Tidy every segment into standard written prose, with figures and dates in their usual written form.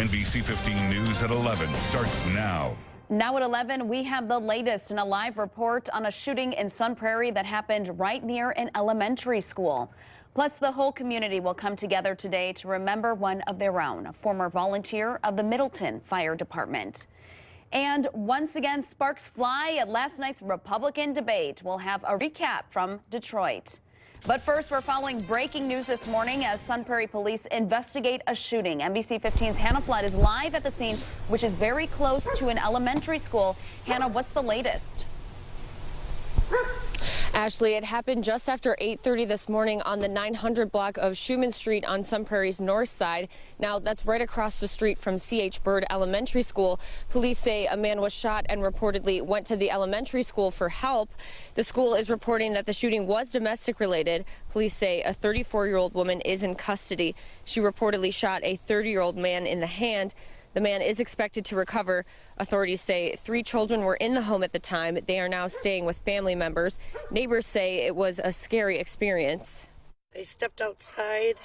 NBC 15 News at 11 starts now. Now at 11, we have the latest in a live report on a shooting in Sun Prairie that happened right near an elementary school. Plus, the whole community will come together today to remember one of their own, a former volunteer of the Middleton Fire Department. And once again, sparks fly at last night's Republican debate. We'll have a recap from Detroit. But first, we're following breaking news this morning as Sun Prairie police investigate a shooting. NBC 15's Hannah Flood is live at the scene, which is very close to an elementary school. Hannah, what's the latest? Ashley, it happened just after 8:30 this morning on the 900 block of Schumann Street on Sun Prairie's north side. Now, that's right across the street from C.H. Bird Elementary School. Police say a man was shot and reportedly went to the elementary school for help. The school is reporting that the shooting was domestic related. Police say a 34-year-old woman is in custody. She reportedly shot a 30-year-old man in the hand. The man is expected to recover. Authorities say 3 children were in the home at the time. They are now staying with family members. Neighbors say it was a scary experience. I stepped outside.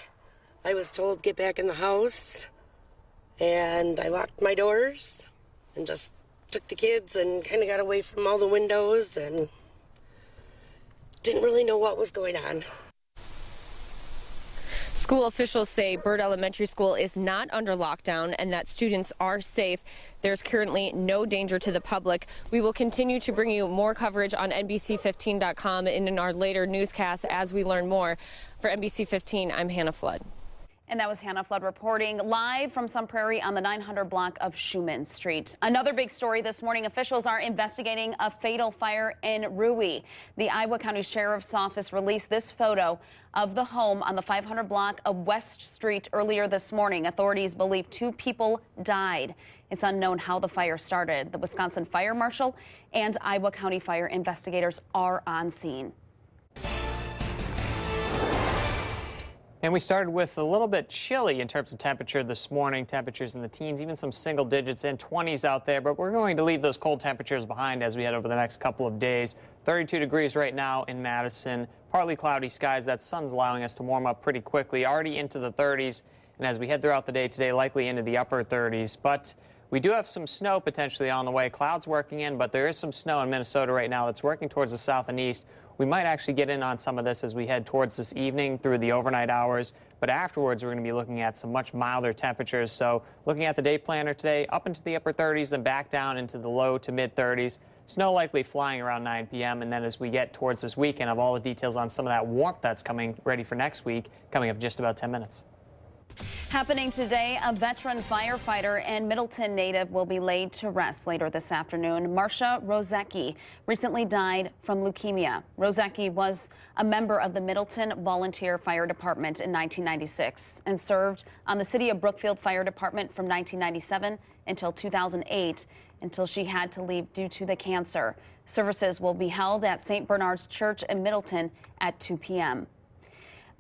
I was told get back in the house. And I locked my doors and just took the kids and kind of got away from all the windows and didn't really know what was going on. School officials say Bird Elementary School is not under lockdown and that students are safe. There's currently no danger to the public. We will continue to bring you more coverage on NBC15.com and in our later newscasts as we learn more. For NBC 15, I'm Hannah Flood. And that was Hannah Flood reporting live from Sun Prairie on the 900 block of Schumann Street. Another big story this morning, officials are investigating a fatal fire in Rui. The Iowa County Sheriff's Office released this photo of the home on the 500 block of West Street earlier this morning. Authorities believe 2 people died. It's unknown how the fire started. The Wisconsin Fire Marshal and Iowa County fire investigators are on scene. And we started with a little bit chilly in terms of temperature this morning. Temperatures in the teens, even some single digits and 20s out there. But we're going to leave those cold temperatures behind as we head over the next couple of days. 32 degrees right now in Madison. Partly cloudy skies. That sun's allowing us to warm up pretty quickly, already into the 30s. And as we head throughout the day today, likely into the upper 30s. But we do have some snow potentially on the way. Clouds working in, but there is some snow in Minnesota right now that's working towards the south and east. We might actually get in on some of this as we head towards this evening through the overnight hours. But afterwards, we're going to be looking at some much milder temperatures. So looking at the day planner today, up into the upper 30s, then back down into the low to mid 30s. Snow likely flying around 9 p.m. And then as we get towards this weekend, I have all the details on some of that warmth that's coming ready for next week, coming up in just about 10 minutes. Happening today, a veteran firefighter and Middleton native will be laid to rest later this afternoon. Marcia Rozecki recently died from leukemia. Rozecki was a member of the Middleton Volunteer Fire Department in 1996 and served on the City of Brookfield Fire Department from 1997 until 2008, until she had to leave due to the cancer. Services will be held at St. Bernard's Church in Middleton at 2 p.m.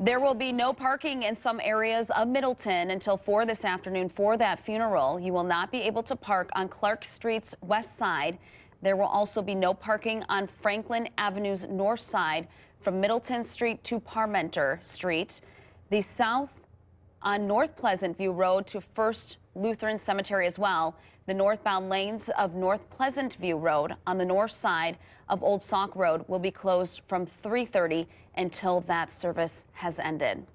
There will be no parking in some areas of Middleton until 4 this afternoon for that funeral. You will not be able to park on Clark Street's west side. There will also be no parking on Franklin Avenue's north side from Middleton Street to Parmenter Street. The south on North Pleasant View Road to First Lutheran Cemetery as well. The northbound lanes of North Pleasant View Road on the north side of Old Sauk Road will be closed from 3:30 until that service has ended.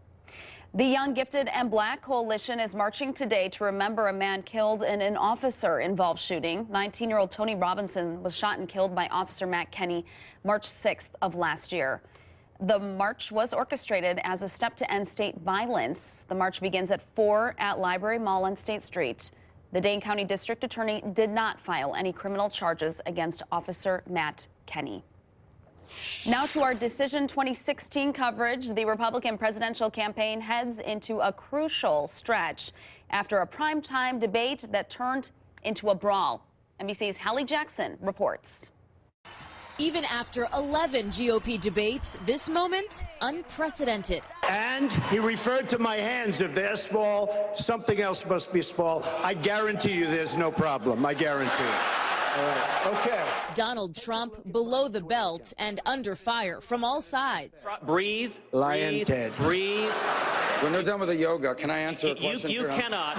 The Young, Gifted, and Black Coalition is marching today to remember a man killed in an officer-involved shooting. 19-year-old Tony Robinson was shot and killed by Officer Matt Kenny March 6th of last year. The march was orchestrated as a step to end state violence. The march begins at 4 at Library Mall on State Street. The Dane County District Attorney did not file any criminal charges against Officer Matt Kenny. Now to our Decision 2016 coverage. The Republican presidential campaign heads into a crucial stretch after a primetime debate that turned into a brawl. NBC's Hallie Jackson reports. Even after 11 GOP debates, this moment unprecedented. And he referred to my hands. If they're small, something else must be small. I guarantee you there's no problem. I guarantee it. All right. Okay. Donald Trump below the belt and under fire from all sides. Breathe. Lion breathe, Ted. Breathe. When they're done with the yoga, can I answer a question? You cannot.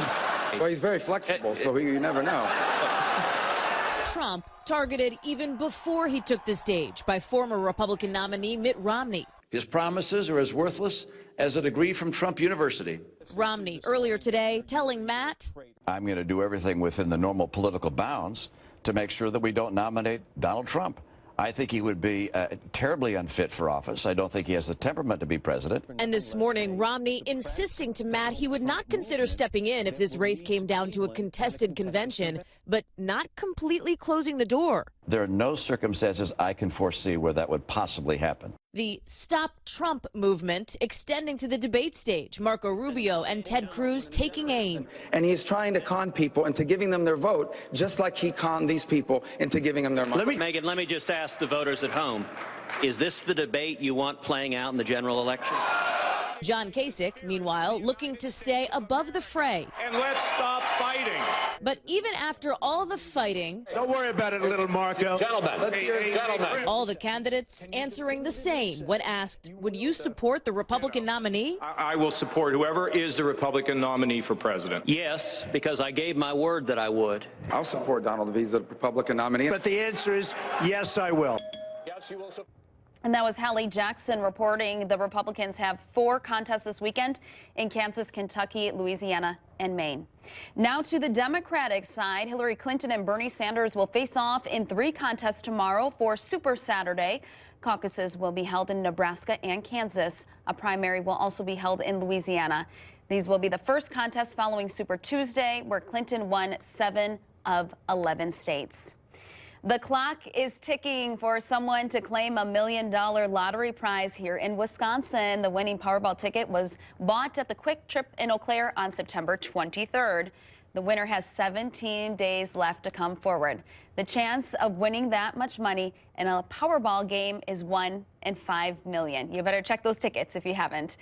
Well, he's very flexible, so you never know. Trump targeted even before he took the stage by former Republican nominee Mitt Romney. His promises are as worthless as a degree from Trump University. Romney earlier today telling Matt, I'm going to do everything within the normal political bounds to make sure that we don't nominate Donald Trump. I think he would be terribly unfit for office. I don't think he has the temperament to be president. And this morning, Romney insisting to Matt he would not consider stepping in if this race came down to a contested convention, but not completely closing the door. There are no circumstances I can foresee where that would possibly happen. The Stop Trump movement extending to the debate stage. Marco Rubio and Ted Cruz taking aim. And he's trying to con people into giving them their vote, just like he conned these people into giving them their money. Megan, let me just ask the voters at home, is this the debate you want playing out in the general election? John Kasich, meanwhile, looking to stay above the fray. And let's stop fighting. But even after all the fighting, Don't worry about it, little Marco. Gentlemen, let's hear it, gentlemen. all the candidates answering the same when asked, would you support the Republican nominee? I will support whoever is the Republican nominee for president. Yes, because I gave my word that I would. I'll support Donald if he's the Republican nominee. But the answer is yes, I will. Yes, you will support. And that was Hallie Jackson reporting the Republicans have 4 contests this weekend in Kansas, Kentucky, Louisiana, and Maine. Now to the Democratic side, Hillary Clinton and Bernie Sanders will face off in 3 contests tomorrow for Super Saturday. Caucuses will be held in Nebraska and Kansas. A primary will also be held in Louisiana. These will be the first contests following Super Tuesday, where Clinton won 7 of 11 states. The clock is ticking for someone to claim $1 million lottery prize here in Wisconsin. The winning Powerball ticket was bought at the Quick Trip in Eau Claire on September 23rd. The winner has 17 days left to come forward. The chance of winning that much money in a Powerball game is 1 in 5 million. You better check those tickets if you haven't.